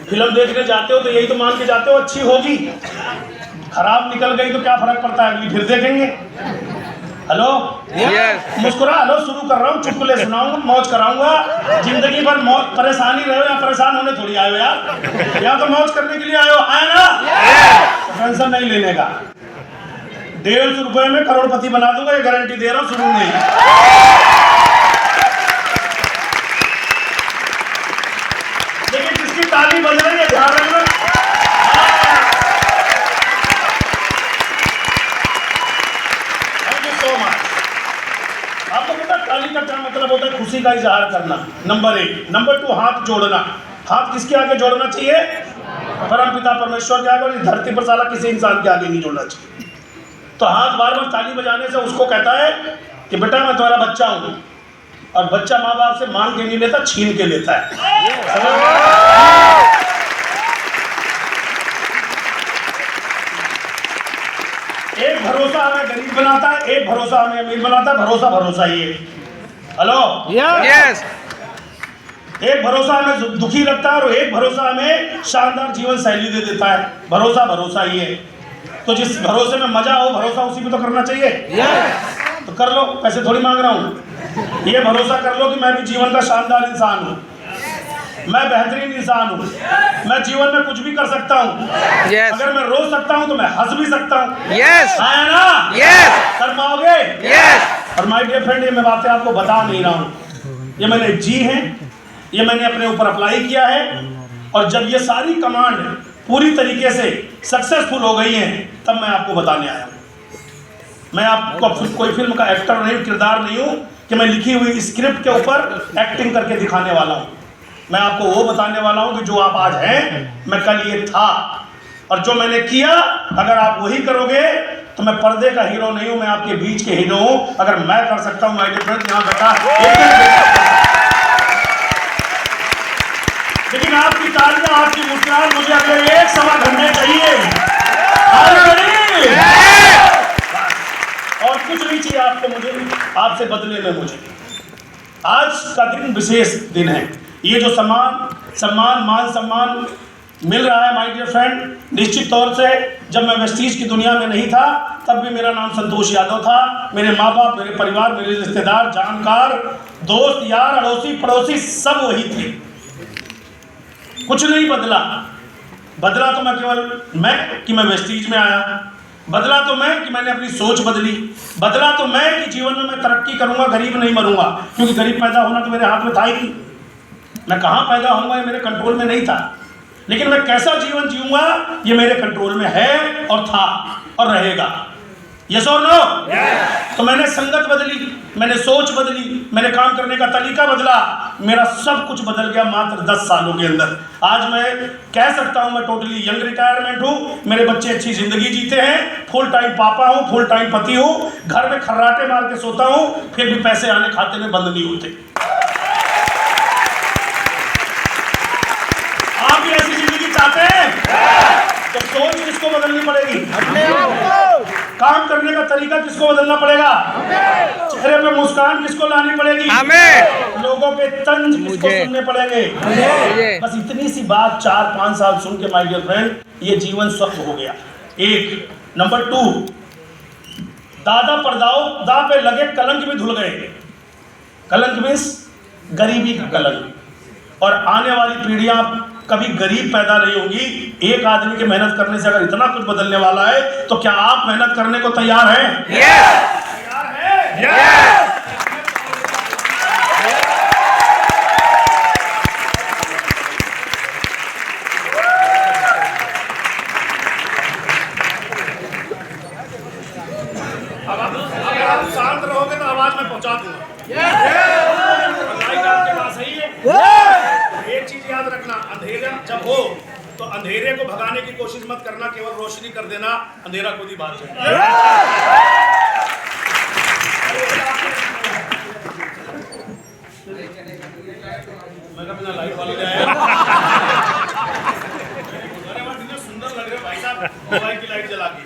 Film देखने जाते हो तो यही तो मान के जाते हो अच्छी होगी, खराब निकल गई तो क्या फर्क पड़ता है, अगली फिर देखेंगे। Hello Yes. मुस्कुरा, हेलो शुरू कर रहा हूँ, चुटकुले सुनाऊंगा, मौज कराऊंगा। जिंदगी भर मौज परेशानी रहे हो या परेशान होने थोड़ी आए हो यार, या तो मौज करने के लिए आए हो, आए ना, टेंशन नहीं लेने का। 150 रुपए में करोड़पति बना दूंगा, ये गारंटी दे रहा हूँ शुरू में ही। लेकिन जिसकी ताली बज रही है ध्यान रखना, आपको पता ताली का क्या मतलब होता है? खुशी का इजहार करना, नंबर 1। नंबर 2, हाथ जोड़ना। हाथ किसके आगे जोड़ना चाहिए? परमपिता परमेश्वर के आगे, और इस धरती पर साला किसी इंसान के आगे नहीं जोड़ना चाहिए। तो हाथ बार बार ताली बजाने से उसको कहता है कि बेटा मैं तुम्हारा बच्चा हूं, और बच्चा माँ बाप से मांग के नहीं लेता, छीन के लेता है। एक भरोसा हमें गरीब बनाता है, एक भरोसा हमें अमीर बनाता है। भरोसा भरोसा ही है। Hello Yes. एक भरोसा हमें दुखी रखता है और एक भरोसा हमें शानदार जीवन शैली दे देता है। भरोसा भरोसा ही है। तो जिस भरोसे में मजा हो, भरोसा उसी पे तो करना चाहिए। तो कर लो, पैसे थोड़ी मांग रहा हूँ। ये भरोसा कर लो कि मैं भी जीवन का शानदार इंसान हूँ, मैं बेहतरीन इंसान हूँ, मैं जीवन में कुछ भी कर सकता हूँ। Yes. अगर मैं रो सकता हूँ तो मैं हंस भी सकता हूँ। Yes. है ना? Yes. कर पाओगे? Yes. और माय डियर फ्रेंड, ये मैं बातें आपको बता नहीं रहा हूँ, ये मैंने जी हैं, ये मैंने अपने ऊपर अप्लाई किया है। और जब ये सारी कमांड पूरी तरीके से सक्सेसफुल हो गई हैं, तब मैं आपको बताने आया हूँ। मैं आपको कोई फिल्म का एक्टर नहीं, किरदार नहीं हूँ कि मैं लिखी हुई स्क्रिप्ट के ऊपर एक्टिंग करके दिखाने वाला हूँ। मैं आपको वो बताने वाला हूँ कि जो आप आज हैं, मैं कल ये था, और जो मैंने किया अगर आप वही करोगे तो मैं पर्दे का हीरो नहीं हूँ, मैं आपके बीच के हीरो हूँ। अगर मैं कर सकता हूँ माय डियर फ्रेंड, यहाँ बैठा लेकिन आपकी तालियां, आपकी मुस्कुराहट मुझे अगले 1-1.25 घंटे चाहिए। और कुछ नहीं चाहिए आपको, मुझे आपसे बदले में मुझे आज का दिन विशेष दिन है। ये जो सम्मान मान सम्मान मिल रहा है माय डियर फ्रेंड, निश्चित तौर से जब मैं वेस्टीज की दुनिया में नहीं था तब भी मेरा नाम संतोष यादव था। मेरे माँ बाप, मेरे परिवार, मेरे रिश्तेदार, जानकार, दोस्त, यार, अड़ोसी पड़ोसी सब वही थे। कुछ नहीं बदला। बदला तो मैं केवल कि मैं वेस्टीज में आया, बदला तो मैं कि मैंने अपनी सोच बदली, बदला तो मैं कि जीवन में मैं तरक्की करूंगा, गरीब नहीं मरूंगा। क्योंकि गरीब पैदा होना तो मेरे हाथ में था ही नहीं, मैं कहाँ पैदा होऊंगा ये मेरे कंट्रोल में नहीं था। लेकिन मैं कैसा जीवन जीऊंगा ये मेरे कंट्रोल में है, और था, और रहेगा। यस और नो? तो मैंने संगत बदली, मैंने सोच बदली, मैंने काम करने का तरीका बदला, मेरा सब कुछ बदल गया मात्र 10 सालों के अंदर। आज मैं कह सकता हूं मैं टोटली यंग रिटायरमेंट हूं, मेरे बच्चे अच्छी जिंदगी जीते हैं, फुल टाइम पापा हूं, फुल टाइम पति हूं, घर में खर्राटे मार के सोता हूं, फिर भी पैसे आने खाते में बंद नहीं होते। आप भी ऐसी जिंदगी चाहते हैं? तो सोच किसको बदलनी पड़ेगी? काम करने का तरीका किसको बदलना पड़ेगा? चेहरे पे मुस्कान किसको लानी पड़ेगी? लोगों के तंज किसको सुनने पड़ेंगे? बस इतनी सी बात 4-5 साल सुन के माय डियर फ्रेंड, ये जीवन स्वच्छ हो गया। एक नंबर 2, दादा परदादा पे लगे कलंक भी धुल गए। कलंक मींस गरीबी का कलंक। और आने वाली पीढ़ियां कभी गरीब पैदा नहीं होगी। एक आदमी के मेहनत करने से अगर इतना कुछ बदलने वाला है तो क्या आप मेहनत करने को तैयार हैं? तैयार हैं? अगर आप शांत रहोगे तो आवाज में पहुंचा दूंगा। आपके पास सही है। एक चीज याद रखना, अंधेरा जब हो तो अंधेरे को भगाने की कोशिश मत करना, केवल रोशनी कर देना, अंधेरा खुद ही भाग जाएगा। मैं अपना लाइट वाले आया, सुंदर लग रहे भाई साहब, मोबाइल की लाइट जला के।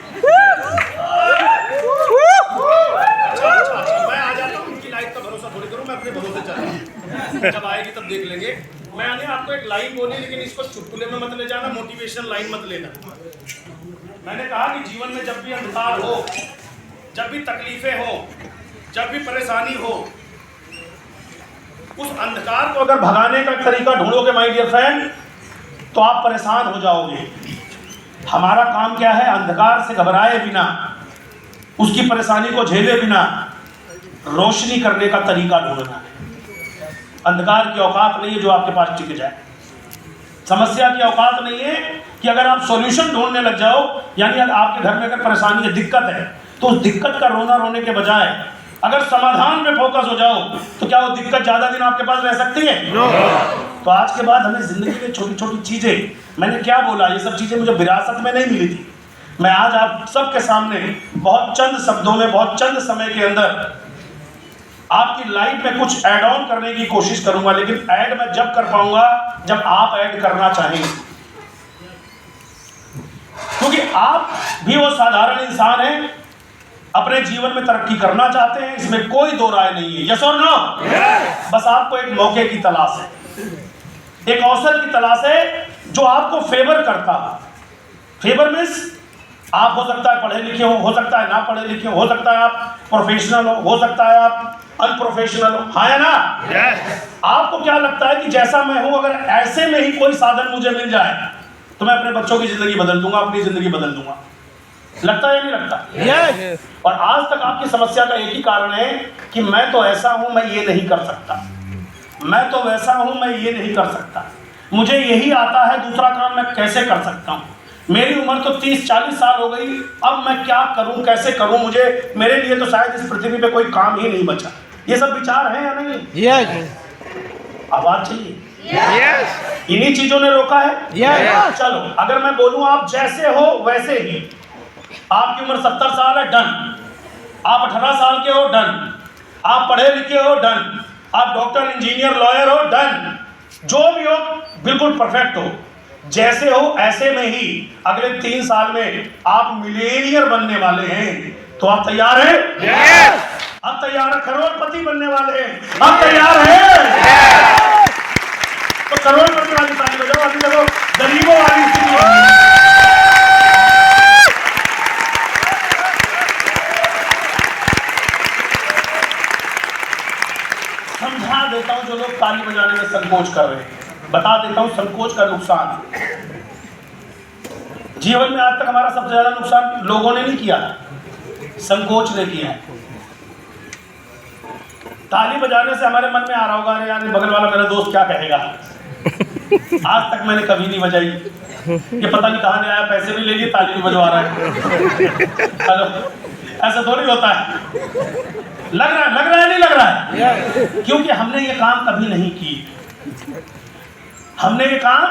अच्छा, मैं आ जाता हूँ, उनकी लाइट का भरोसा थोड़ी करूँ, मैं अपने भरोसे चलता हूँ। जब आएगी तब देख लेंगे। मैंने आपको आपको एक लाइन बोली, लेकिन इसको चुटकुले में मत ले जाना, मोटिवेशनल लाइन मत लेना। मैंने कहा कि जीवन में जब भी अंधकार हो, जब भी तकलीफें हो, जब भी परेशानी हो, उस अंधकार को अगर भगाने का तरीका ढूंढोगे माय डियर फ्रेंड, तो आप परेशान हो जाओगे। हमारा काम क्या है? अंधकार से घबराए बिना, उसकी परेशानी को झेले बिना रोशनी करने का तरीका ढूंढना है। अंधकार की औकात नहीं है जो आपके पास टिक जाए। समस्या की औकात नहीं है कि अगर आप सॉल्यूशन ढूंढने लग जाओ, यानी आपके घर में अगर परेशानी है, दिक्कत है, तो उस दिक्कत का रोना रोने के बजाय अगर समाधान पे फोकस हो जाओ, तो क्या वो दिक्कत ज्यादा दिन आपके पास रह सकती है? तो आज के बाद हमें जिंदगी में छोटी छोटी चीजें, मैंने क्या बोला, ये सब चीजें मुझे विरासत में नहीं मिली थी। मैं आज आप सबके सामने बहुत चंद शब्दों में, बहुत चंद समय के अंदर आपकी लाइफ में कुछ ऐड ऑन करने की कोशिश करूंगा, लेकिन ऐड मैं जब कर पाऊंगा जब आप ऐड करना चाहेंगे, क्योंकि आप भी वो साधारण इंसान हैं, अपने जीवन में तरक्की करना चाहते हैं, इसमें कोई दो राय नहीं है। यस और नो? बस आपको एक मौके की तलाश है, एक अवसर की तलाश है जो आपको फेवर करता। फेवर मींस आप हो सकता है पढ़े लिखे हो सकता है ना पढ़े लिखे हो सकता है आप प्रोफेशनल हो सकता है आप अनप्रोफेशनल हो, हाँ या ना? आपको क्या लगता है कि जैसा मैं हूं, अगर ऐसे में ही कोई साधन मुझे मिल जाए तो मैं अपने बच्चों की जिंदगी बदल दूंगा, अपनी जिंदगी बदल दूंगा? लगता है या नहीं लगता? Yes. और आज तक आपकी समस्या का एक ही कारण है कि मैं तो ऐसा हूं, मैं ये नहीं कर सकता, मैं तो वैसा हूं, मैं ये नहीं कर सकता, मुझे यही आता है, दूसरा काम मैं कैसे कर सकता हूं, मेरी उम्र तो 30-40 साल हो गई, अब मैं क्या करूं, कैसे करूं, मुझे, मेरे लिए तो शायद इस पृथ्वी पे कोई काम ही नहीं बचा। ये सब विचार हैं या नहीं? Yes. आवाज चाहिए। Yes. इन्हीं चीजों ने रोका है। Yes. चलो, अगर मैं बोलूं आप जैसे हो वैसे ही, आपकी उम्र 70 साल है, डन, आप 18 साल के हो, डन, आप पढ़े लिखे हो, डन, आप डॉक्टर, इंजीनियर, लॉयर हो, डन, जो भी हो बिल्कुल परफेक्ट हो, जैसे हो ऐसे में ही अगले 3 साल में आप मिलेनियर बनने वाले हैं। तो आप तैयार हैं? Yes. आप तैयार हैं? करोड़पति बनने वाले हैं, आप तैयार हैं? तो करोड़पति वाली ताली बजाओ, अभी देखो गरीबों वाली स्थिति होगी। समझा देता हूं जो लोग ताली बजाने में संकोच कर रहे हैं, बता देता हूं संकोच का नुकसान। जीवन में आज तक हमारा सबसे ज्यादा नुकसान लोगों ने नहीं किया, संकोच ने किया है। ताली बजाने से हमारे मन में आ रहा होगा, अरे यार बगल वाला मेरा दोस्त क्या कहेगा। आज तक मैंने कभी नहीं बजाई, ये पता नहीं कहां से आया, पैसे भी ले लिए, ताली भी बजवा रहा है। हेलो, ऐसा थोड़ी होता है। लग रहा है नहीं लग रहा है? क्योंकि हमने ये काम कभी नहीं की, हमने ये काम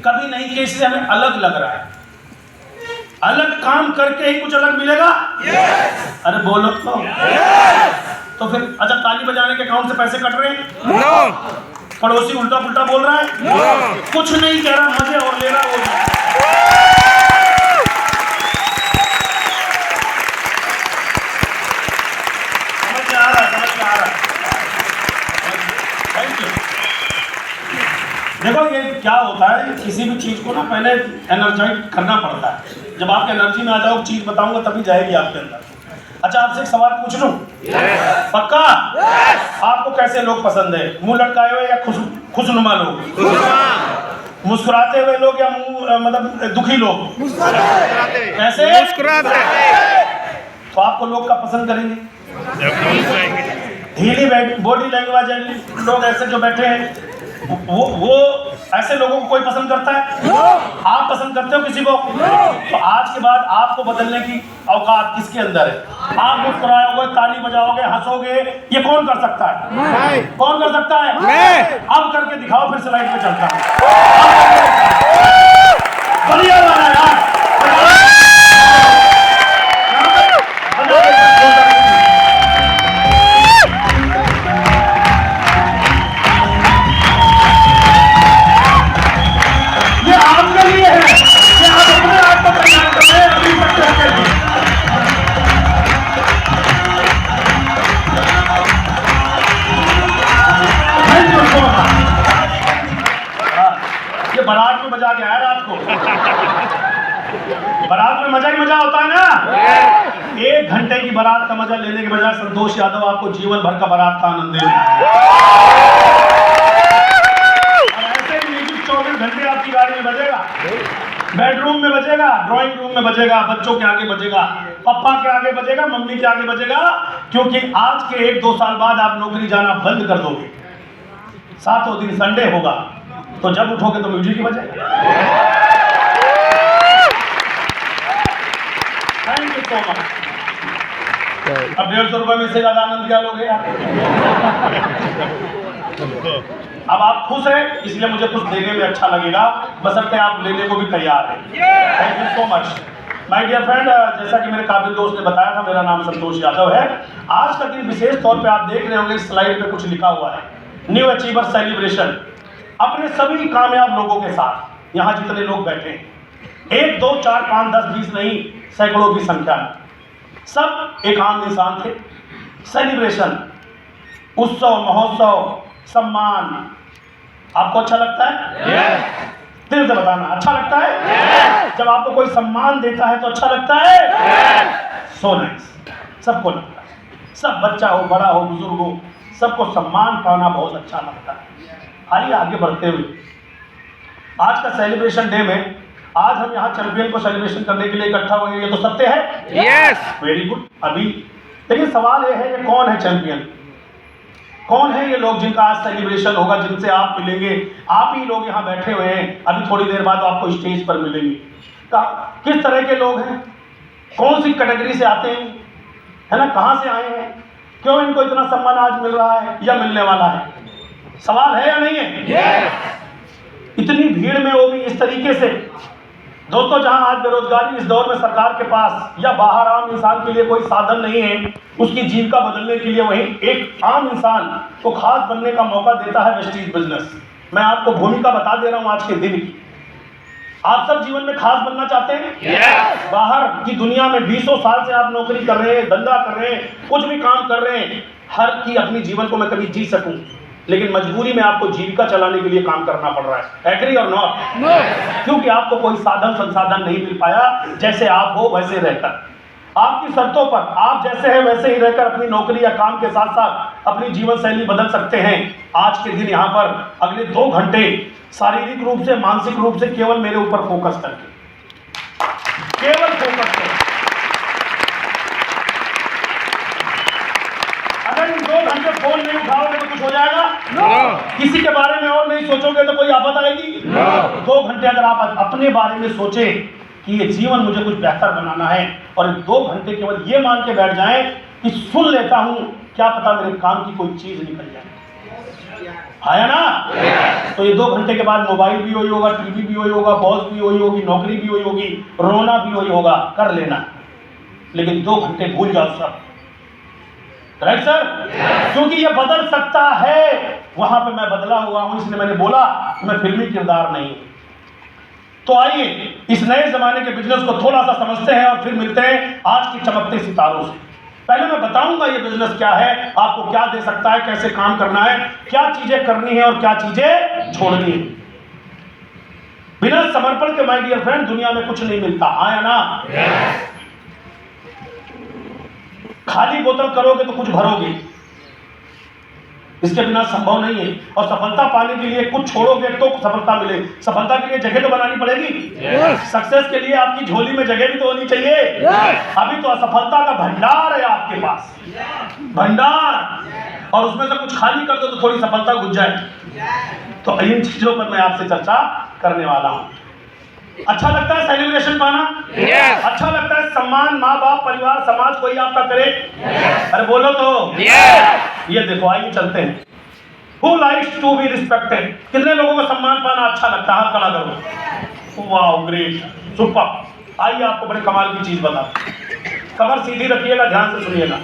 कभी नहीं किया, इसलिए हमें अलग लग रहा है। अलग काम करके ही कुछ अलग मिलेगा। अरे बोलो तो फिर अच्छा, ताली बजाने के अकाउंट से पैसे कट रहे हैं? No. पड़ोसी उल्टा पुल्टा बोल रहा है? No. कुछ नहीं कह रहा, मजे और ले रहा वो। समझ में आ रहा है? Thank you. देखो ये क्या होता है, किसी भी चीज को ना पहले एनर्जाइज करना पड़ता है। जब आप एनर्जी में आ जाओ, चीज बताऊंगा तभी जाएगी आपके अंदर। अच्छा, आपसे एक सवाल पूछ लूं? पक्का? आपको कैसे लोग पसंद है? मुंह लटकाए हुए या खुशनुमा लोग? मुस्कुराते हुए लोग या मुंह मतलब दुखी लोग? कैसे? मुस्कुराते। तो आपको लोग का पसंद करेंगे? ढीली बॉडी लैंग्वेज लोग ऐसे जो बैठे हैं, वो ऐसे लोगों को कोई पसंद करता है? आप पसंद करते हो किसी को? तो आज के बाद आपको बदलने की औकात किसके अंदर है? आप मुस्कुराओगे, ताली बजाओगे, हंसोगे, ये कौन कर सकता है? कौन कर सकता है? अब करके दिखाओ, फिर स्लाइड पे चलता है। बढ़िया वाला यार, बारात में मजा क्या है रात को? बारात में मजा ही मजा होता है ना। 1 घंटे की बारात का मजा लेने के बजाय संतोष यादव आपको जीवन भर का बारात का आनंद देने और ऐसे ही म्यूजिक 24 घंटे आपकी गाड़ी में बजेगा, बेडरूम में बजेगा, ड्राइंग रूम में बजेगा, बच्चों के आगे बजेगा, पापा के आगे बजेगा, मम्मी के आगे बजेगा, क्योंकि आज के 1-2 साल बाद आप नौकरी जाना बंद कर दोगे। 7 दिन संडे होगा, तो जब उठोगे तो म्यूजिक ही बजेगा। Thank you so much. अब 150 रुपए में से ज्यादा आनंद क्या लोगे यार? अब आप खुश हैं, इसलिए मुझे कुछ देने में अच्छा लगेगा, बशर्ते आप लेने को भी तैयार हैं। Thank you so much my dear friend. जैसा कि मेरे काबिल दोस्त ने बताया था, मेरा नाम संतोष यादव है। आज का दिन विशेष तौर पे आप देख रहे होंगे, इस स्लाइड पे कुछ लिखा हुआ है, न्यू अचीवर सेलिब्रेशन। अपने सभी कामयाब लोगों के साथ यहाँ जितने लोग बैठे हैं, 1, 2, 4, 5, 10, 20 नहीं, सैकड़ों की संख्या में, सब एक आम इंसान थे। सेलिब्रेशन, उत्सव, महोत्सव, सम्मान, आपको अच्छा लगता है? Yes. दिल से बताना, अच्छा लगता है? Yes. जब आपको कोई सम्मान देता है तो अच्छा लगता है? Yes. So nice. सबको लगता है, सब बच्चा हो, बड़ा हो, बुजुर्ग हो, सबको सम्मान पाना बहुत अच्छा लगता है। आइए आगे बढ़ते हुए, आज का सेलिब्रेशन डे में आज हम यहाँ चैंपियन को सेलिब्रेशन करने के लिए इकट्ठा हुए, ये तो सत्य है? Yes. Very good. अभी लेकिन सवाल ये है, ये कौन है चैंपियन? कौन है ये लोग जिनका आज सेलिब्रेशन होगा, जिनसे आप मिलेंगे? आप ही लोग यहाँ बैठे हुए हैं, अभी थोड़ी देर बाद आपको स्टेज पर मिलेंगे। किस तरह के लोग हैं, कौन सी कैटेगरी से आते हैं, है ना, कहाँ से आए हैं, क्यों इनको इतना सम्मान आज मिल रहा है या मिलने वाला है? सवाल है या नहीं है? Yes. इतनी भीड़ में वो भी इस तरीके से। दोस्तों, जहां आज बेरोजगारी इस दौर में सरकार के पास या बाहर आम इंसान के लिए कोई साधन नहीं है उसकी जीविका बदलने के लिए, वहीं एक आम इंसान को खास बनने का मौका देता है वेस्टीज बिजनेस। मैं आपको भूमिका बता दे रहा हूं आज के दिन की। आप सब जीवन में खास बनना चाहते हैं? Yes. बाहर की दुनिया में 20 साल से आप नौकरी कर रहे हैं, धंधा कर रहे हैं, कुछ भी काम कर रहे हैं, हर की अपनी जीवन को मैं कभी जी सकूं, लेकिन मजबूरी में आपको जीविका चलाने के लिए काम करना पड़ रहा है। एग्री और नॉट? No. क्योंकि आपको कोई साधन संसाधन नहीं मिल पाया। जैसे आप हो वैसे रहकर, आपकी शर्तों पर, आप जैसे हैं वैसे ही रहकर अपनी नौकरी या काम के साथ साथ अपनी जीवन शैली बदल सकते हैं। आज के दिन यहाँ पर अगले 2 घंटे शारीरिक रूप से, मानसिक रूप से केवल मेरे ऊपर फोकस करके, केवल फोकस करके। अगर इन 2 घंटे फोन नहीं उठाओगे तो कुछ हो जाएगा? No. किसी के बारे में और नहीं सोचोगे तो कोई आफत आएगी? No. 2 घंटे अगर आप अपने बारे में सोचें कि ये जीवन मुझे कुछ बेहतर बनाना है, और 2 घंटे केवल ये मान के बैठ जाएं कि सुन लेता हूं, क्या पता मेरे काम की कोई चीज निकल जाए, आया ना? तो ये 2 घंटे के बाद मोबाइल भी वही होगा, टीवी भी वही होगा, बॉस भी वही होगी, नौकरी भी वही होगी, रोना भी वही होगा, कर लेना, लेकिन 2 घंटे भूल जाओ सब। Right sir? क्योंकि ये बदल सकता है। वहां पे मैं बदला हुआ हूं, इसलिए मैंने बोला कि मैं फिल्मी किरदार नहीं हूं। तो आइए इस नए जमाने के बिजनेस को थोड़ा सा समझते हैं और फिर मिलते हैं आज की चमकते सितारों से। पहले मैं बताऊंगा ये बिजनेस क्या है, आपको क्या दे सकता है, कैसे काम करना है, क्या चीजें करनी है और क्या चीजें छोड़नी है। बिना समर्पण के माय डियर फ्रेंड दुनिया में कुछ नहीं मिलता, आया ना? खाली बोतल करोगे तो कुछ भरोगे, इसके बिना संभव नहीं है। और सफलता पाने के लिए कुछ छोड़ोगे तो सफलता मिले। सफलता के लिए जगह तो बनानी पड़ेगी। सक्सेस के लिए आपकी झोली में जगह भी तो होनी चाहिए। अभी तो असफलता का भंडार है आपके पास, भंडार, और उसमें से कुछ खाली कर दो तो थोड़ी सफलता घुस जाए। तो इन चीजों पर मैं आपसे चर्चा करने वाला हूं। अच्छा लगता है सेलिब्रेशन पाना? Yes. अच्छा लगता है सम्मान माँ बाप परिवार समाज कोई आपका करे? Yes. अरे बोलो तो। Yes. ये देखो, आइए चलते हैं। Who likes to be respected? कितने लोगों को सम्मान पाना अच्छा लगता है? हाथ खड़ा करो। Wow, great, super. आइए आपको बड़े कमाल की चीज बताते हैं। कमर सीधी रखिएगा, ध्यान से सुनिएगा।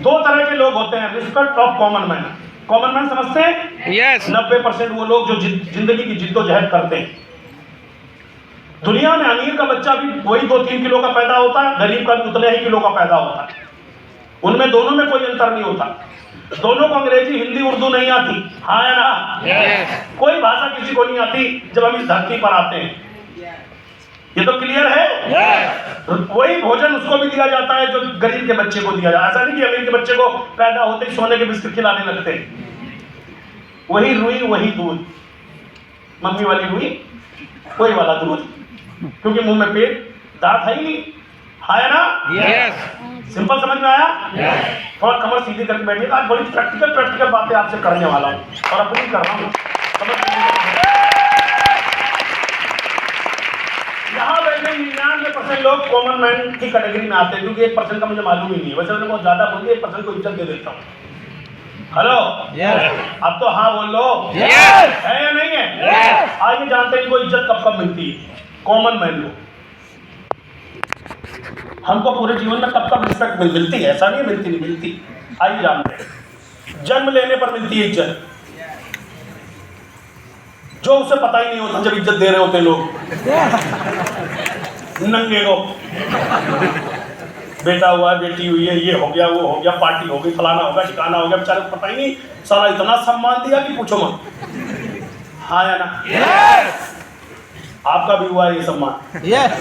2 तरह के लोग होते हैं, respect of common man. Common man समझते हैं? Yes. 90% वो लोग जो जिंदगी की जिद्दोजहद करते हैं। दुनिया में अमीर का बच्चा भी वही 2-3 किलो का पैदा होता है, गरीब का भी उतने ही किलो का पैदा होता है, उनमें दोनों में कोई अंतर नहीं होता। दोनों को अंग्रेजी हिंदी उर्दू नहीं आती, हाँ या ना? Yes. कोई भाषा किसी को नहीं आती जब हम इस धरती पर आते हैं। ये तो क्लियर है। Yes. वही भोजन उसको भी दिया जाता है जो गरीब के बच्चे को दिया जाता है। ऐसा नहीं कि अमीर के बच्चे को पैदा होते ही सोने के बिस्किट खिलाने लगते हैं। वही रुई वही दूध, मम्मी वाली रुई वही वाला दूध, क्योंकि मुंह में पेट दांत है ही नहीं, हाँ या ना? Yes. सिंपल समझ में आया? Yes. थोड़ा कमर सीधी करके बैठिए। आज बड़ी प्रैक्टिकल बातें आपसे करने वाला हूँ और अपनी कर रहा हूँ। यहाँ बैठे 99% लोग कॉमन मैन की कैटेगरी में आते हैं, क्योंकि 1% का मुझे मालूम ही नहीं है। वैसे मैंने बहुत ज्यादा बोल दिया, 1% को इज्जत दे देता हूँ। हेलो, अब तो हाँ बोल लो। Yes. है या नहीं है? Yes. आइए जानते हैं इनको इज्जत कब कब मिलती है। कॉमन मैन को हमको पूरे जीवन में कब कब रिस्पेक्ट मिलती है? ऐसा नहीं मिलती, नहीं मिलती। आइए जानते हैं। जन्म लेने पर मिलती है इज्जत, जो उसे पता ही नहीं होता जब इज्जत दे रहे होते लोग। नंगे को बेटा हुआ है, बेटी हुई है, ये हो गया, वो हो गया, पार्टी हो गई, फलाना होगा, ठिकाना हो गया, बेचारे को पता ही नहीं। साला इतना सम्मान दिया कि पूछो मत, हाँ या ना? Yes. आपका भी हुआ है ये सम्मान। Yes.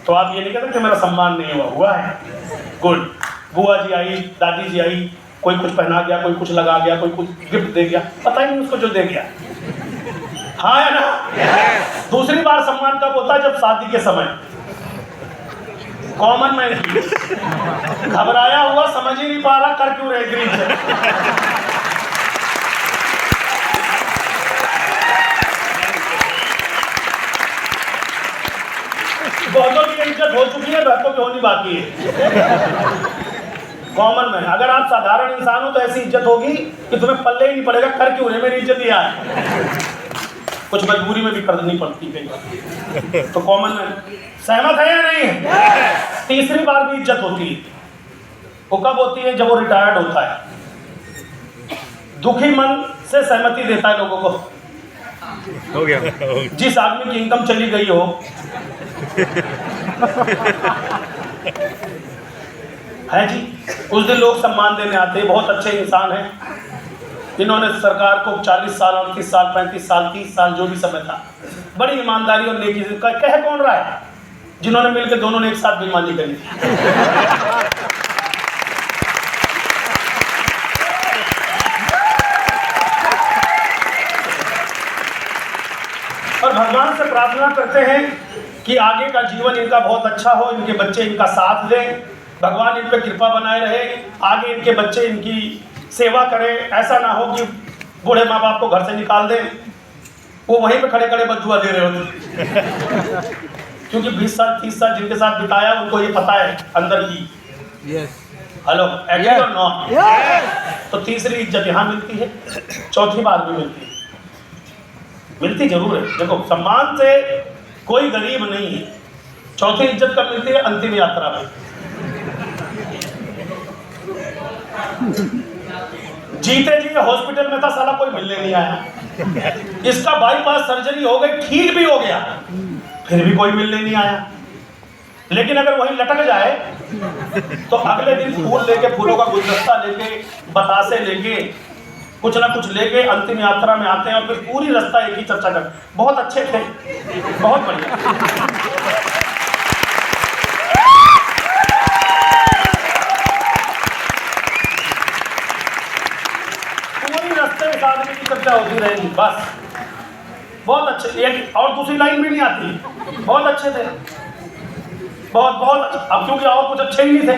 तो आप ये नहीं कहते कि मेरा सम्मान नहीं हुआ है। गुड। बुआ जी आई, दादी जी आई, कोई कुछ पहना गया, कोई कुछ लगा गया, कोई कुछ गिफ्ट दे गया, पता ही नहीं उसको जो दे गया, हाँ या ना? Yes. दूसरी बार सम्मान कब होता है? जब शादी के समय। कॉमन मैन घबराया हुआ, समझ ही नहीं पा रहा कर क्यों रहे ग्रीन से। बहुतों की इज्जत हो चुकी है, बहुतों की होनी बाकी है। कॉमन मैन, अगर आप साधारण इंसान हो तो ऐसी इज्जत होगी कि तुम्हें पल्ले ही नहीं पड़ेगा कर क्यों रहे, मेरी इज्जत ही है। कुछ मजबूरी में भी करनी पड़ती कई बार। तो कॉमन मैन सहमत है या नहीं है? तीसरी बार भी इज्जत होती है। वो कब होती है? जब वो रिटायर्ड होता है, दुखी मन से सहमति देता है लोगों को। हो गया। जिस आदमी की इनकम चली गई हो, है जी, उस दिन लोग सम्मान देने आते हैं। बहुत अच्छे इंसान हैं, इन्होंने सरकार को 40 साल, 38 साल, 35 साल, 30 साल जो भी समय था, बड़ी ईमानदारी और नेकी से कह कौन रहा है? जिन्होंने मिलकर दोनों ने एक साथ बेईमानी करी। और भगवान से प्रार्थना करते हैं कि आगे का जीवन इनका बहुत अच्छा हो, इनके बच्चे इनका साथ दें, भगवान इन पर कृपा बनाए रहे, आगे इनके बच्चे इनकी सेवा करें। ऐसा ना हो कि बूढ़े माँ बाप को घर से निकाल दें, वो वहीं पे खड़े खड़े बदुआ दे रहे होते। क्योंकि 20 साल 30 साल जिनके साथ बिताया उनको ये पता है अंदर की। Yes. हेलो, एग्री और नॉट? Yes. तो तीसरी इज्जत यहाँ मिलती है, चौथी बार भी मिलती है। मिलती जरूर है। देखो, सम्मान से कोई गरीब नहीं है। चौथी इज्जत कब मिलती है? अंतिम यात्रा में। जीते जी हॉस्पिटल में था, साला कोई मिलने नहीं आया। इसका बाईपास सर्जरी हो गई, ठीक भी हो गया, फिर भी कोई मिलने नहीं आया। लेकिन अगर वही लटक जाए तो अगले दिन फूल लेके, फूलों का गुलदस्ता लेके, बतासे लेके, कुछ ना कुछ लेके अंतिम यात्रा में आते हैं और फिर पूरी रास्ता एक ही चर्चा कर, बहुत अच्छे थे, बहुत बढ़िया। पूरी रास्ते इस आदमी की चर्चा होती रहेगी, बस बहुत अच्छे। एक और दूसरी लाइन भी नहीं आती, बहुत अच्छे थे, बहुत बहुत। अब क्योंकि और कुछ अच्छे ही नहीं थे।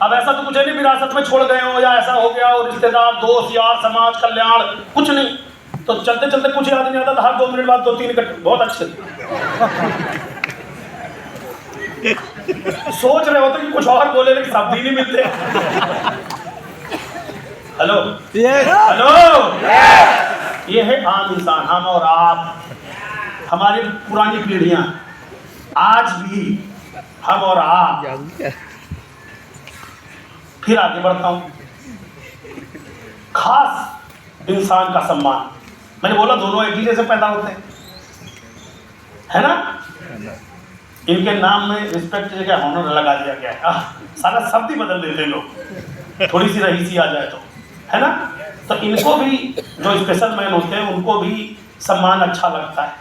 अब ऐसा तो कुछ नहीं विरासत में छोड़ गए हो या ऐसा हो गया हो, रिश्तेदार, दोस्त, यार, समाज कल्याण कुछ नहीं, तो चलते चलते कुछ याद नहीं आता था, हर 2 मिनट बाद 2-3 इकट्ठे, बहुत अच्छे। सोच रहे होते कि कुछ और बोले लेकिन शब्द ही नहीं मिलते। हेलो, हेलो, ये है आम इंसान, हम और आप, हमारी पुरानी पीढ़ियां, आज भी हम और आप। फिर आगे बढ़ता हूं, खास इंसान का सम्मान। मैंने बोला दोनों एक ही जैसे पैदा होते हैं, है ना? इनके नाम में रिस्पेक्ट जगह ऑनर लगा दिया गया है। सारा शब्द ही बदल देते हैं लोग, थोड़ी सी रईसी आ जाए तो, है ना। तो इनको भी जो स्पेशल मैन होते हैं उनको भी सम्मान अच्छा लगता है,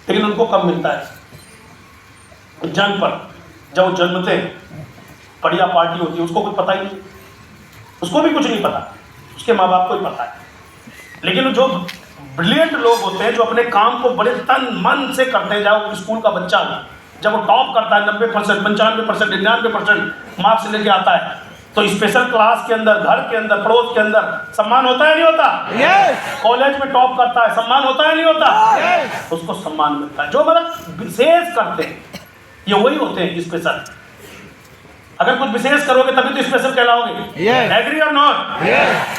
लेकिन उनको कब मिलता है? जन्म पर, जब वो जन्मते हैं, बढ़िया पार्टी होती है, उसको कुछ पता ही नहीं, उसको भी कुछ नहीं पता, उसके माँ बाप को ही पता है। लेकिन जो ब्रिलियंट लोग होते हैं, जो अपने काम को बड़े तन मन से करते हैं, चाहे वो स्कूल का बच्चा भी, जब वो टॉप करता है 90%, 95%, 99% मार्क्स लेके आता है, तो स्पेशल क्लास के अंदर, घर के अंदर, पड़ोस के अंदर सम्मान होता है नहीं होता? Yes. कॉलेज में टॉप करता है, सम्मान होता है नहीं होता? Yes. उसको सम्मान मिलता है। जो मतलब विशेष करते हैं ये वही होते हैं स्पेशल। अगर कुछ विशेष करोगे तभी तो स्पेशल कहलाओगे। एग्री और नॉट?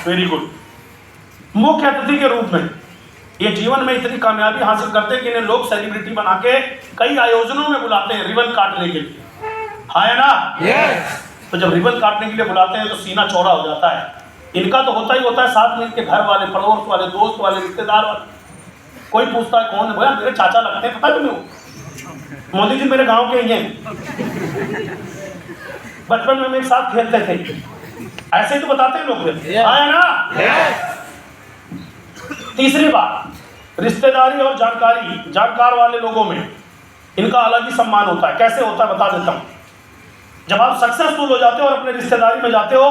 Very good. मुख्य अतिथि के रूप में ये जीवन में इतनी कामयाबी हासिल करते हैं कि इन्हें लोग सेलिब्रिटी बना के कई आयोजनों में बुलाते हैं रिबन काटने के लिए, हाँ है ना? तो जब रिबन काटने के लिए बुलाते हैं तो सीना चौड़ा हो जाता है। इनका तो होता ही होता है, साथ में इनके घर वाले, पड़ोस वाले, दोस्त वाले, रिश्तेदार वाले। कोई पूछता है कौन है, भैया मेरे चाचा लगते हैं, पता है तुम्हें, मोदी जी मेरे गाँव के ही हैं, बचपन में हम एक साथ खेलते थे, ऐसे ही तो बताते हैं लोग, हाँ है ना? तीसरी बात, रिश्तेदारी और जानकार वाले लोगों में इनका अलग ही सम्मान होता है। कैसे होता है बता देता हूं। जब आप सक्सेसफुल हो जाते हो और अपने रिश्तेदारी में जाते हो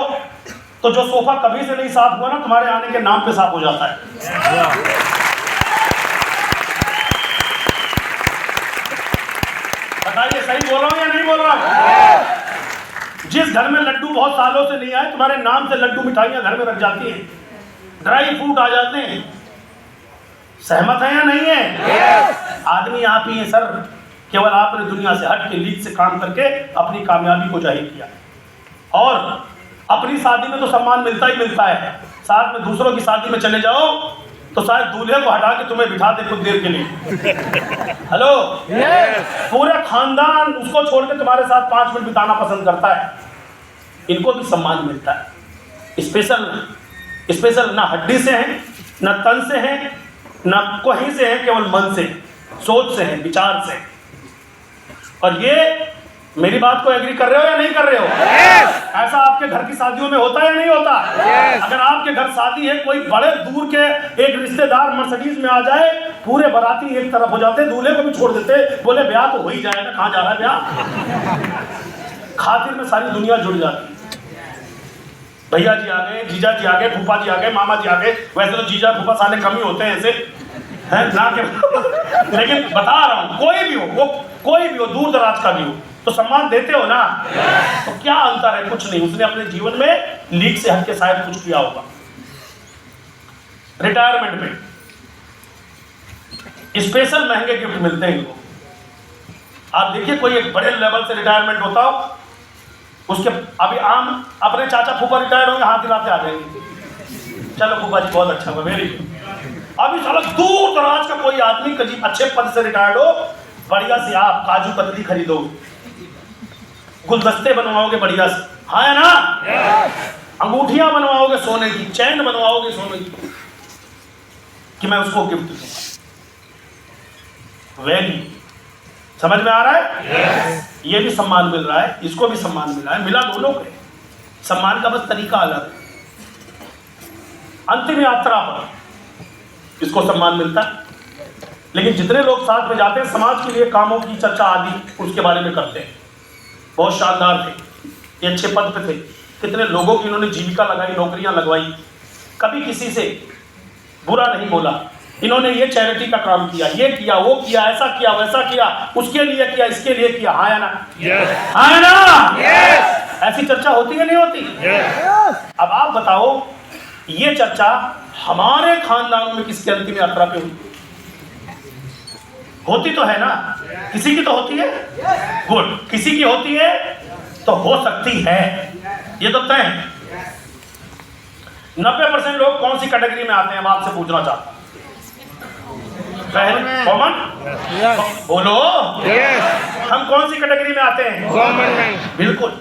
तो जो सोफा कभी से नहीं साफ हुआ ना, तुम्हारे आने के नाम पे साफ हो जाता है। बताइए सही बोल रहा हूं या नहीं बोल रहा हूं? जिस घर में लड्डू बहुत सालों से नहीं आए, तुम्हारे नाम से लड्डू मिठाइयां घर में रख जाती हैं, ड्राई फ्रूट आ जाते हैं, सहमत है या नहीं है? आदमी आप ही हैं सर, केवल आपने दुनिया से हट के लीक से काम करके अपनी कामयाबी को जाहिर किया। और अपनी शादी में तो सम्मान मिलता ही मिलता है, साथ में दूसरों की शादी में चले जाओ तो शायद दूल्हे को हटा के तुम्हें बिठा दे कुछ देर के लिए। हेलो, पूरे खानदान उसको छोड़ के तुम्हारे साथ 5 मिनट बिताना पसंद करता है। इनको भी सम्मान मिलता है। स्पेशल ना हड्डी से है, ना तन से है, ना कहीं से है, केवल मन से, सोच से है, विचार से। और ये मेरी बात को एग्री कर रहे हो या नहीं कर रहे हो? ऐसा आपके घर की शादियों में होता है या नहीं होता? अगर आपके घर शादी है, कोई बड़े दूर के एक रिश्तेदार मर्सिडीज में आ जाए, पूरे बाराती एक तरफ हो जाते, दूल्हे को भी छोड़ देते, बोले ब्याह तो हो ही जाएगा, कहाँ जा रहा है ब्याह? खातिर में सारी दुनिया जुड़ जाती। भैया जी आ गए, जीजा जी आ गए, फूफा जी आ गए, मामा जी आ गए। वैसे तो जीजा फूफा साले कम ही होते हैं ऐसे, हैं ना के लेकिन बता रहा हूँ, कोई भी हो, वो कोई भी हो, दूर दराज का भी हो, तो सम्मान देते हो ना। तो क्या अंतर है? कुछ नहीं। उसने अपने जीवन में लीक से हट के शायद कुछ किया होगा। रिटायरमेंट में स्पेशल महंगे गिफ्ट मिलते हैं इनको। आप देखिए कोई एक बड़े लेवल से रिटायरमेंट होता हो, उसके अभी आम अपने चाचा फूफा रिटायर होंगे, हाथ हिलाते आ जाएंगे, चलो फूफा जी बहुत अच्छा हुआ, वेरी गुड। अभी चलो दूर दराज का कोई आदमी कभी अच्छे पद से रिटायर्ड हो, बढ़िया से आप काजू कतली खरीदो, गुलदस्ते बनवाओगे बढ़िया से, हाँ है ना? अंगूठियां बनवाओगे सोने की, चैन बनवाओगे सोने की, कि मैं उसको गिफ्ट दूंगा। वैल्यू समझ में आ रहा है? ये भी सम्मान मिल रहा है, इसको भी सम्मान मिल रहा है, मिला दोनों को। सम्मान का बस तरीका अलग है। अंतिम यात्रा पर इसको सम्मान मिलता है, लेकिन जितने लोग साथ में जाते हैं समाज के लिए कामों की चर्चा आदि उसके बारे में करते हैं। बहुत शानदार थे, ये अच्छे पद पे थे, कितने लोगों की इन्होंने जीविका लगाई, नौकरियां लगवाई, कभी किसी से बुरा नहीं बोला। इन्होंने ये चैरिटी का काम किया, ये किया, वो किया, ऐसा किया, वैसा किया, उसके लिए किया, इसके लिए किया, हाँ या ना? हाँ या ना? ऐसी चर्चा होती है नहीं होती? अब आप बताओ, ये चर्चा हमारे खानदानों में किसके अंतिम यात्रा पे हुई? होती तो है ना, किसी की तो होती है। गुड, किसी की होती है तो हो सकती है, ये तो तय है। 90% लोग कौन सी कैटेगरी में आते हैं? मैं आपसे पूछना चाहता हूं। कॉमन बोलो, हम कौन सी कैटेगरी में आते हैं? कॉमन। बिल्कुल।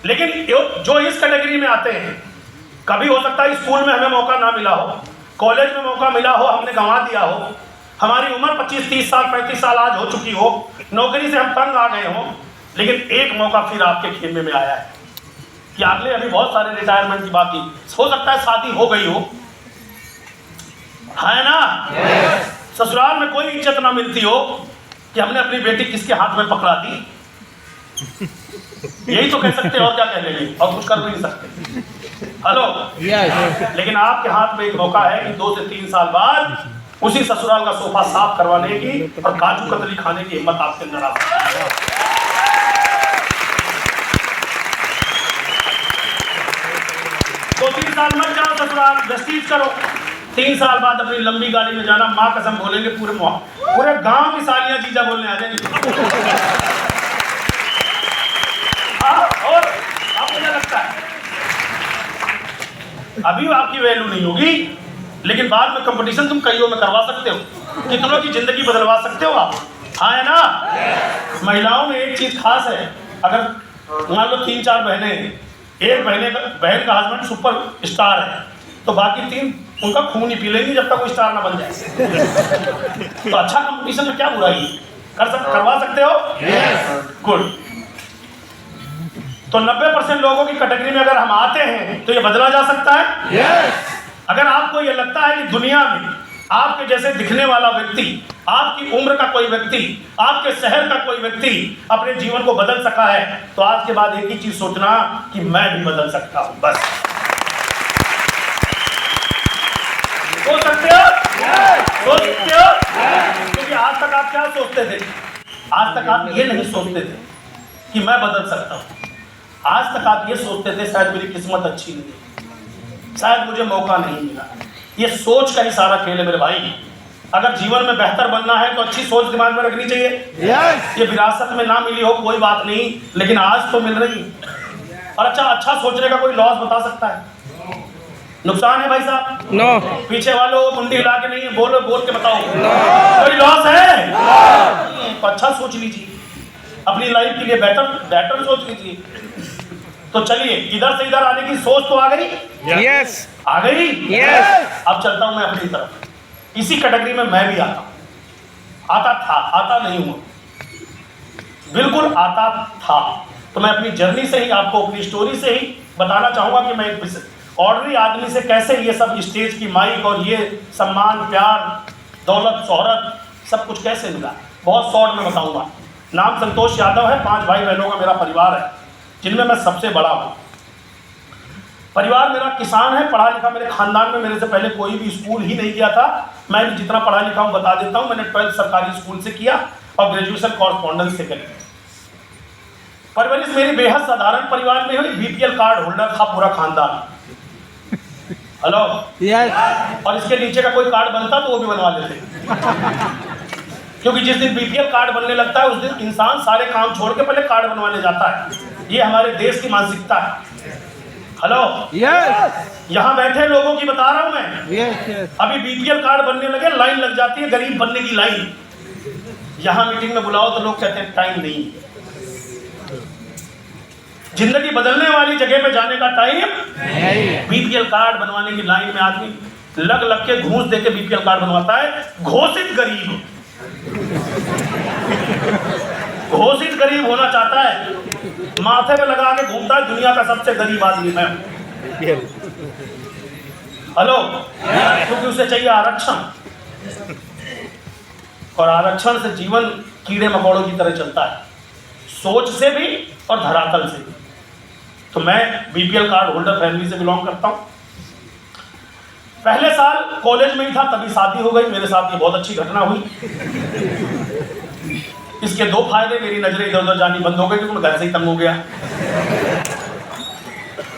लेकिन जो इस कैटेगरी में आते हैं, कभी हो सकता है स्कूल में हमें मौका ना मिला हो, कॉलेज में मौका मिला हो, हमने गंवा दिया हो, हमारी उम्र 25-30 साल 35 साल आज हो चुकी हो, नौकरी से हम तंग आ गए हो, लेकिन एक मौका फिर आपके खेमे में आया है कि अगले अभी बहुत सारे रिटायरमेंट की बाकी हो सकता है, शादी हो गई हो, है ना? ससुराल में कोई इज्जत ना मिलती हो कि हमने अपनी बेटी किसके हाथ में पकड़ा दी, यही तो कह सकते हो, और क्या कह लेंगे, और कुछ कर भी नहीं सकते। Hello, Yes. लेकिन आपके हाथ में एक मौका है कि 2 से 3 साल बाद उसी ससुराल का सोफा साफ करवाने की और काजू कतली खाने की हिम्मत आपके अंदर आ सकती है। 2-3 साल मत जाओ ससुराल, वेस्टीज करो, 3 साल बाद अपनी लंबी गाड़ी में जाना, माँ कसम बोलेंगे, पूरे गांव की सालियां जीजा बोलने आ जाएंगी। और आपको क्या लगता है, अभी आपकी वैल्यू नहीं होगी, लेकिन बाद में कंपटीशन तुम कईयों में करवा सकते हो, कितनों की जिंदगी बदलवा सकते हो आप, हाँ है ना? महिलाओं में एक चीज खास है, अगर मान लो 3-4 बहनें हैं, एक बहन का हस्बैंड सुपर स्टार है, तो बाकी 3 उनका खून ही पी लेंगी जब तक वो स्टार ना बन जाए। तो अच्छा कंपटीशन में क्या बुराई करवा सकते हो? गुड। तो 90% लोगों की कैटेगरी में अगर हम आते हैं तो ये बदला जा सकता है। अगर आपको ये लगता है कि दुनिया में आपके जैसे दिखने वाला व्यक्ति, आपकी उम्र का कोई व्यक्ति, आपके शहर का कोई व्यक्ति अपने जीवन को बदल सका है, तो आज के बाद एक ही चीज सोचना कि मैं भी बदल सकता हूं, बस। सोच सकते हो? सोच सकते हो? क्योंकि आज तक आप क्या सोचते थे? आज तक आप ये नहीं सोचते थे कि मैं बदल सकता हूं। आज तक आप ये सोचते थे शायद मेरी किस्मत अच्छी नहीं है, शायद मुझे मौका नहीं मिला। ये सोच का ही सारा खेल है मेरे भाई। अगर जीवन में बेहतर बनना है तो अच्छी सोच दिमाग में रखनी चाहिए। ये विरासत में ना मिली हो कोई बात नहीं, लेकिन आज तो मिल रही। और अच्छा सोचने का कोई लॉस बता सकता है? नुकसान है भाई साहब? No. पीछे वालों मुंडी हिला के नहीं है, बोल के बताओ। कोई लॉस है? तो अच्छा सोच लीजिए, अपनी लाइफ के लिए बेटर सोच लीजिए। तो चलिए, इधर से इधर आने की सोच तो आ गई? Yes. आ गई? Yes. अब चलता हूं मैं अपनी तरफ। इसी कैटेगरी में मैं भी आता था, आता नहीं हूं, बिल्कुल आता था। तो मैं अपनी जर्नी से ही आपको, अपनी स्टोरी से ही बताना चाहूंगा कि मैं एक ऑर्डिनरी आदमी से कैसे ये सब स्टेज की माइक और ये सम्मान, प्यार, दौलत, शोहरत सब कुछ कैसे मिला, बहुत शॉर्ट में बताऊंगा। नाम संतोष यादव है, 5 भाई बहनों का मेरा परिवार है, जिनमें मैं सबसे बड़ा हूँ। परिवार मेरा किसान है, पढ़ा लिखा मेरे खानदान में मेरे से पहले कोई भी स्कूल ही नहीं किया था। मैं भी जितना पढ़ा लिखा हूँ बता देता हूँ। मैंने 12th सरकारी स्कूल से किया और ग्रेजुएशन कॉरस्पॉन्डेंस से करी। परवरिश मेरी बेहद साधारण परिवार में हुई। बीपीएल कार्ड होल्डर था पूरा खानदान। Hello, Yes. और इसके नीचे का कोई कार्ड बनता तो वो भी बनवा लेते, क्योंकि जिस दिन बीपीएल कार्ड बनने लगता है उस दिन इंसान सारे काम छोड़ के पहले कार्ड बनवाने जाता है। ये हमारे देश की मानसिकता है। Hello, Yes. यहाँ बैठे लोगों की बता रहा हूं मैं। Yes. Yes. अभी बीपीएल कार्ड बनने लगे, लाइन लग जाती है, गरीब बनने की लाइन। यहाँ मीटिंग में बुलाओ तो लोग कहते हैं टाइम नहीं। जिंदगी बदलने वाली जगह पे जाने का टाइम नहीं। बीपीएल कार्ड बनवाने की लाइन में आदमी लग के घूस दे के बीपीएल कार्ड बनवाता है। घोषित गरीब, घोषित गरीब होना चाहता है, माथे पे लगा के घूमता है दुनिया का सबसे गरीब आदमी मैं। हेलो, क्योंकि उसे चाहिए आरक्षण, और आरक्षण से जीवन कीड़े मकोड़ों की तरह चलता है, सोच से भी और धरातल से भी। तो मैं बीपीएल कार्ड होल्डर फैमिली से बिलोंग करता हूं। पहले साल कॉलेज में ही था तभी शादी हो गई। मेरे साथ ये बहुत अच्छी घटना हुई। इसके 2 फायदे, मेरी नजरें इधर उधर जानी बंद हो गई क्योंकि मैं घर से ही तंग हो गया।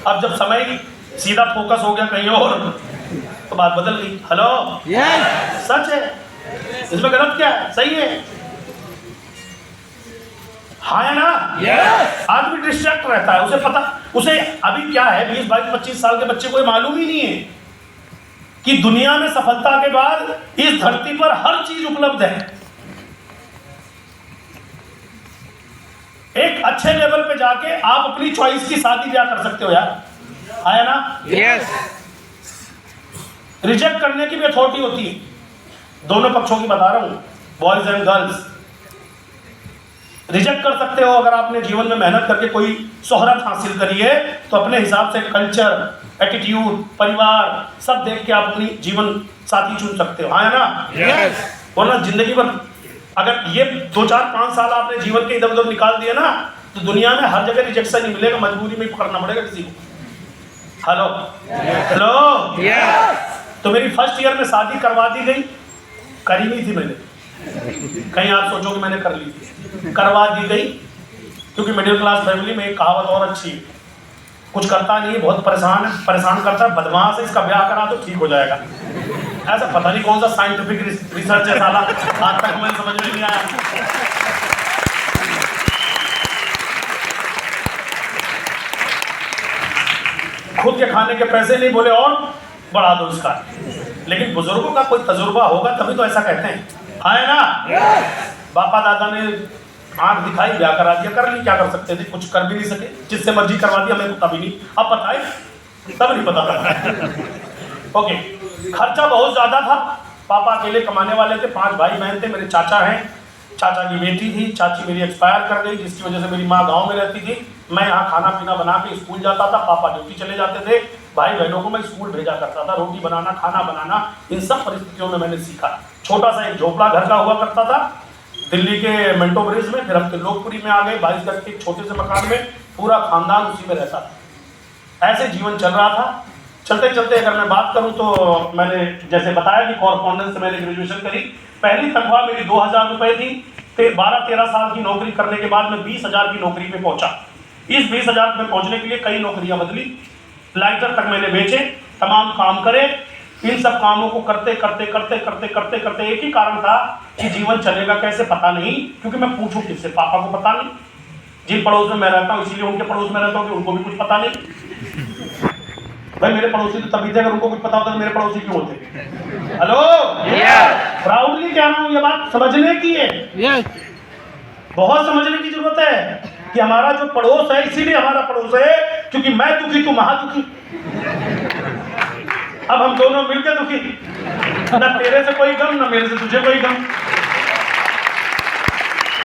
अब जब समय सीधा फोकस हो गया कहीं और तो बात बदल गई। Hello, Yes. सच है, इसमें गलत क्या है? सही है, हाँ है ना? Yes. आदमी डिस्ट्रैक्ट रहता है, उसे अभी क्या है, 20, 22, 25 साल के बच्चे को ये मालूम ही नहीं है कि दुनिया में सफलता के बाद इस धरती पर हर चीज उपलब्ध है। एक अच्छे लेवल पे जाके आप अपनी चॉइस की शादी ब्याह कर सकते हो यार, है ना? Yes. रिजेक्ट करने की भी अथॉरिटी होती है। दोनों पक्षों की बता रहा हूँ, बॉयज एंड गर्ल्स। रिजेक्ट कर सकते हो अगर आपने जीवन में मेहनत करके कोई शोहरत हासिल करी है, तो अपने हिसाब से कल्चर, एटीट्यूड, परिवार सब देख के आप अपनी जीवन साथी चुन सकते हो, हाँ है ना? Yes. वरना जिंदगी भर अगर ये 2-4-5 साल आपने जीवन के इधर उधर निकाल दिए ना, तो दुनिया में हर जगह रिजेक्शन ही मिलेगा, मजबूरी में पकड़ना पड़ेगा किसी को। Hello hello, Yes. तो मेरी फर्स्ट ईयर में शादी करवा दी गई, करी नहीं थी मैंने, कहीं आप सोचो कि मैंने कर ली थी, करवा दी गई, क्योंकि मिडिल क्लास फैमिली में एक कहावत और अच्छी है, कुछ करता नहीं, बहुत परेशान करता है, बदमाश है, इसका ब्याह करा तो ठीक हो जाएगा। ऐसा पता नहीं कौन सा साइंटिफिक रिसर्च है साला, आज तक मुझे समझ में नहीं आया। खुद के खाने के पैसे नहीं, बोले और बढ़ा दो इसका। लेकिन बुजुर्गों का कोई तजुर्बा होगा तभी तो ऐसा कहते हैं, हाँ है ना? बापा दादा ने आंख दिखाई, ब्याह करा दिया, कर ली, क्या कर सकते थे? कुछ कर भी नहीं सके, जिससे मर्जी करवा दिया, मेरे को तभी नहीं, अब पता है, तब नहीं पता था। ओके, खर्चा बहुत ज्यादा था, पापा अकेले कमाने वाले थे, 5 भाई बहन थे, मेरे चाचा हैं, चाचा की बेटी थी, चाची मेरी एक्सपायर कर गई, जिसकी वजह से मेरी माँ गांव में रहती थी, मैं यहाँ खाना पीना बना के स्कूल जाता था, पापा ड्यूटी चले जाते थे, भाई बहनों को मैं स्कूल भेजा करता था, रोटी बनाना, खाना बनाना, इन सब परिस्थितियों में मैंने सीखा। छोटा सा एक झोपड़ा घर का हुआ करता था दिल्ली के मिंटो ब्रिज में, फिर हम त्रिलोकपुरी में आ गए, 22 गज के एक छोटे से मकान में, पूरा खानदान उसी में रहता था। ऐसे जीवन चल रहा था। चलते चलते अगर मैं बात करूं तो मैंने जैसे बताया कि कॉरस्पॉन्डेंस से मैंने ग्रेजुएशन करी, पहली तनख्वाह मेरी 2000 रुपये थी, 12-13 साल की नौकरी करने के बाद मैं 20,000 की नौकरी पे पहुंचा। इस 20,000 में पहुंचने के लिए कई नौकरियां बदली, लाइटर तक मैंने बेचे, तमाम काम करे। इन सब कामों को करते करते करते करते करते करते एक ही कारण था कि जीवन चलेगा कैसे पता नहीं, क्योंकि मैं पूछूं किससे, पापा को पता नहीं, जिन पड़ोस में मैं रहता हूँ इसीलिए उनके पड़ोस में रहता हूँ कि उनको भी कुछ पता नहीं। भाई मेरे पड़ोसी तो तभी थे, अगर उनको कुछ पता होता तो मेरे पड़ोसी क्यों होते? हेलो, प्राउडली कह रहा हूँ, ये बात समझने की है, Yes. बहुत समझने की जरूरत है कि हमारा जो पड़ोस है, इसीलिए हमारा पड़ोस है क्योंकि मैं दुखी, तू महादुखी, अब हम दोनों मिलकर दुखी, ना तेरे से कोई गम, ना मेरे से तुझे कोई गम।